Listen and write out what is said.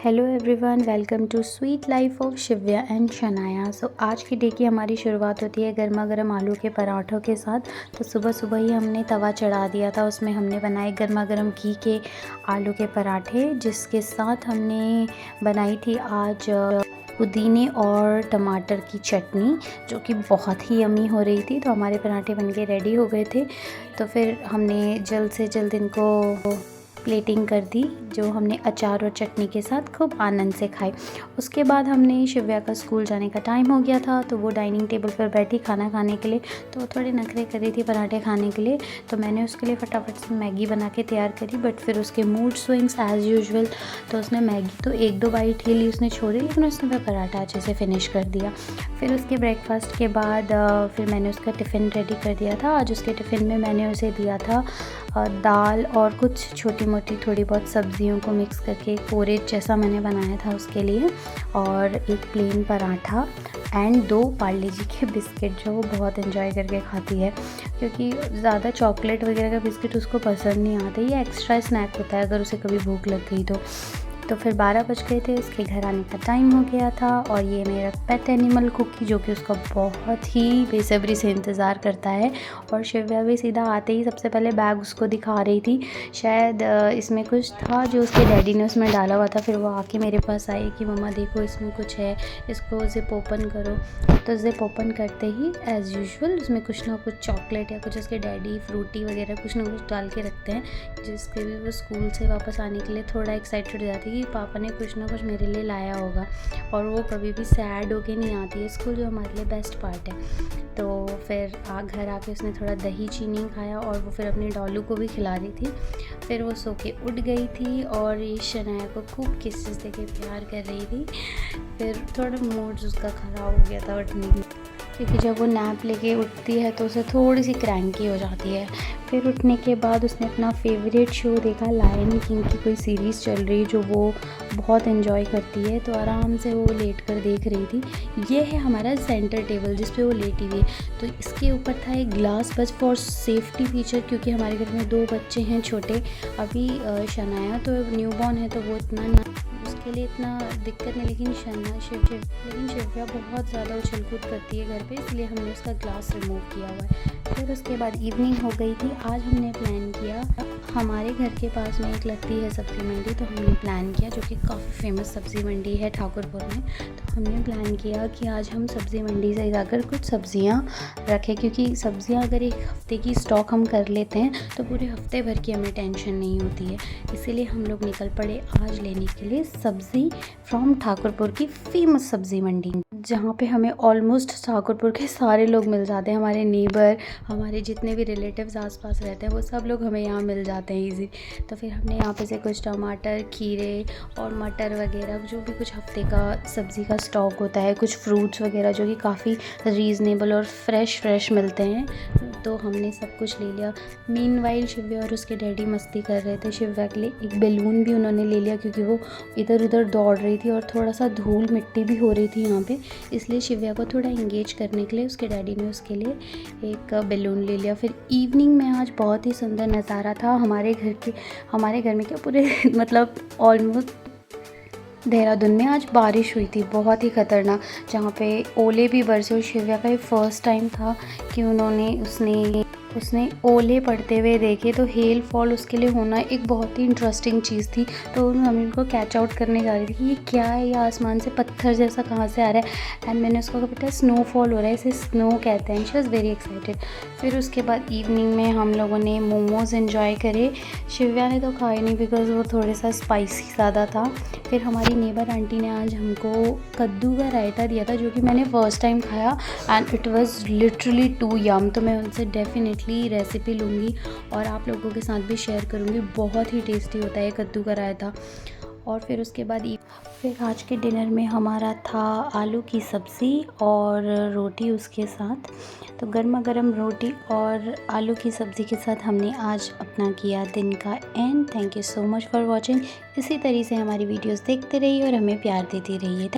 Hello everyone, welcome to sweet life of Shivya and Shanaya. So आज की day की हमारी शुरुआत होती है गर्मा गर्म आलू के पराठों के साथ। तो सुबह सुबह ही हमने तवा चढ़ा दिया था, उसमें हमने बनाए गर्मा गर्म घी के आलू के पराठे, जिसके साथ हमने बनाई थी आज पुदीने और टमाटर की चटनी, जो कि बहुत ही यम्मी हो रही थी। तो हमारे पराठे बनके रेडी हो गए थे। तो फिर हमने जल्द से जल्द इनको प्लेटिंग कर दी, जो हमने अचार और चटनी के साथ खूब आनंद से खाई। उसके बाद हमने शिव्या का स्कूल जाने का टाइम हो गया था, तो वो डाइनिंग टेबल पर बैठी खाना खाने के लिए। तो थोड़े नखरे कर रही थी पराठे खाने के लिए, तो मैंने उसके लिए फटाफट से मैगी बना के तैयार करी। बट फिर उसके मूड स्विंग्स एज़ यूजुअल, तो उसने मैगी तो एक दो बाइट ही ली, उसने छोड़ी, लेकिन उसने वह पराठा अच्छे से फिनिश कर दिया। फिर उसके ब्रेकफास्ट के बाद फिर मैंने उसका टिफ़िन रेडी कर दिया था। आज उसके टिफ़िन में मैंने उसे दिया था दाल और कुछ छोटी मोटी थोड़ी बहुत सब्जियों को मिक्स करके पोरेज जैसा मैंने बनाया था उसके लिए, और एक प्लेन पराठा एंड 2 पार्ले जी के बिस्किट, जो वो बहुत एंजॉय करके खाती है, क्योंकि ज़्यादा चॉकलेट वगैरह का बिस्किट उसको पसंद नहीं आता। ये एक्स्ट्रा स्नैक होता है अगर उसे कभी भूख लग गई तो फिर 12 बज गए थे, उसके घर आने का टाइम हो गया था। और ये मेरा पेट एनिमल कुकी, जो कि उसका बहुत ही बेसब्री से इंतज़ार करता है। और शिव्या भी सीधा आते ही सबसे पहले बैग उसको दिखा रही थी। शायद इसमें कुछ था जो उसके डैडी ने उसमें डाला हुआ था। फिर वो आके मेरे पास आई कि मम्मा देखो इसमें कुछ है, इसको ज़िप ओपन करो। तो ज़िप ओपन करते ही एज़ यूजुअल उसमें कुछ ना कुछ चॉकलेट या कुछ उसके डैडी फ्रूटी वगैरह कुछ ना कुछ डाल के रखते हैं, जिसके भी वो स्कूल से वापस आने के लिए थोड़ा एक्साइटेड हो जाती है कि पापा ने कुछ ना कुछ मेरे लिए लाया होगा। और वो कभी भी सैड होके नहीं आती है स्कूल, जो हमारे लिए बेस्ट पार्ट है। तो फिर घर आके उसने थोड़ा दही चीनी खाया, और वो फिर अपनी डॉलू को भी खिला रही थी। फिर वो सो के उठ गई थी और ये शनाया को खूब किस्सेस देके प्यार कर रही थी। फिर थोड़ा मूड उसका ख़राब हो गया था उठने की, क्योंकि जब वो नैप लेके उठती है तो उसे थोड़ी सी क्रैंकी हो जाती है। फिर उठने के बाद उसने अपना फेवरेट शो देखा, लायन किंग की कोई सीरीज़ चल रही जो वो बहुत एंजॉय करती है, तो आराम से वो लेट कर देख रही थी। ये है हमारा सेंटर टेबल जिस पे वो लेटी हुई है। तो इसके ऊपर था एक ग्लास बस फॉर सेफ्टी फीचर, क्योंकि हमारे घर में 2 बच्चे हैं छोटे। अभी शनाया तो न्यूबॉर्न है, तो वो इतना ना उसके लिए इतना दिक्कत नहीं, लेकिन शिव्या बहुत ज़्यादा उछल कूद करती है घर पे, इसलिए हमने उसका ग्लास रिमूव किया हुआ है। फिर उसके बाद इवनिंग हो गई थी। आज हमने प्लान किया, हमारे घर के पास में एक लगती है सब्ज़ी मंडी, तो हमने प्लान किया, जो कि काफ़ी फेमस सब्ज़ी मंडी है ठाकुरपुर में। तो हमने प्लान किया कि आज हम सब्ज़ी मंडी से जाकर कुछ सब्ज़ियां रखें, क्योंकि सब्ज़ियां अगर एक हफ़्ते की स्टॉक हम कर लेते हैं तो पूरे हफ्ते भर की हमें टेंशन नहीं होती है। इसीलिए हम लोग निकल पड़े आज लेने के लिए सब्ज़ी फ्रॉम ठाकुरपुर की फेमस सब्ज़ी मंडी, जहाँ पे हमें ऑलमोस्ट ठाकुरपुर के सारे लोग मिल जाते हैं। हमारे नेबर, हमारे जितने भी रिलेटिव्स आसपास रहते हैं, वो सब लोग हमें यहाँ मिल जाते हैं ईजी। तो फिर हमने यहाँ पे से कुछ टमाटर, खीरे और मटर वगैरह, जो भी कुछ हफ्ते का सब्ज़ी का स्टॉक होता है, कुछ फ्रूट्स वगैरह जो कि काफ़ी रीज़नेबल और फ्रेश मिलते हैं, तो हमने सब कुछ ले लिया। मीनवाइल शिव्या और उसके डैडी मस्ती कर रहे थे। शिव्या के लिए एक बैलून भी उन्होंने ले लिया, क्योंकि वो इधर उधर दौड़ रही थी और थोड़ा सा धूल मिट्टी भी हो रही थी यहाँ पे, इसलिए शिव्या को थोड़ा इंगेज करने के लिए उसके डैडी ने उसके लिए एक बैलून ले लिया। फिर इवनिंग में आज बहुत ही सुंदर नज़ारा था हमारे घर में क्या पूरे मतलब ऑलमोस्ट देहरादून में आज बारिश हुई थी बहुत ही ख़तरनाक, जहाँ पे ओले भी बरसे। और शिव्या का ये फर्स्ट टाइम था कि उसने ओले पड़ते हुए देखे। तो हेल फॉल उसके लिए होना एक बहुत ही इंटरेस्टिंग चीज़ थी। तो हम इनको कैच आउट करने जा रही थी कि ये क्या है, ये आसमान से पत्थर जैसा कहाँ से आ रहा है। एंड मैंने उसको कहा बेटा स्नोफॉल हो रहा है, इसे स्नो कहते हैं। She was very excited. फिर उसके बाद इवनिंग में हम लोगों ने मोमोज़ इन्जॉय करे। शिव्या ने तो खाए नहीं, बिकॉज़ वो थोड़ा सा स्पाइसी ज़्यादा था। फिर हमारी नेबर आंटी ने आज हमको कद्दू का रायता दिया था, जो कि मैंने फ़र्स्ट टाइम खाया, and it was literally too yum. तो मैं उनसे डेफिनेटली रेसिपी लूँगी और आप लोगों के साथ भी शेयर करूँगी। बहुत ही टेस्टी होता है कद्दू का रायता। और फिर उसके बाद फिर आज के डिनर में हमारा था आलू की सब्ज़ी और रोटी उसके साथ। तो गर्मा गर्म रोटी और आलू की सब्ज़ी के साथ हमने आज अपना किया दिन का and. Thank you so much for watching. इसी तरह से हमारी वीडियोस देखते रहिए और हमें प्यार देते रहिए।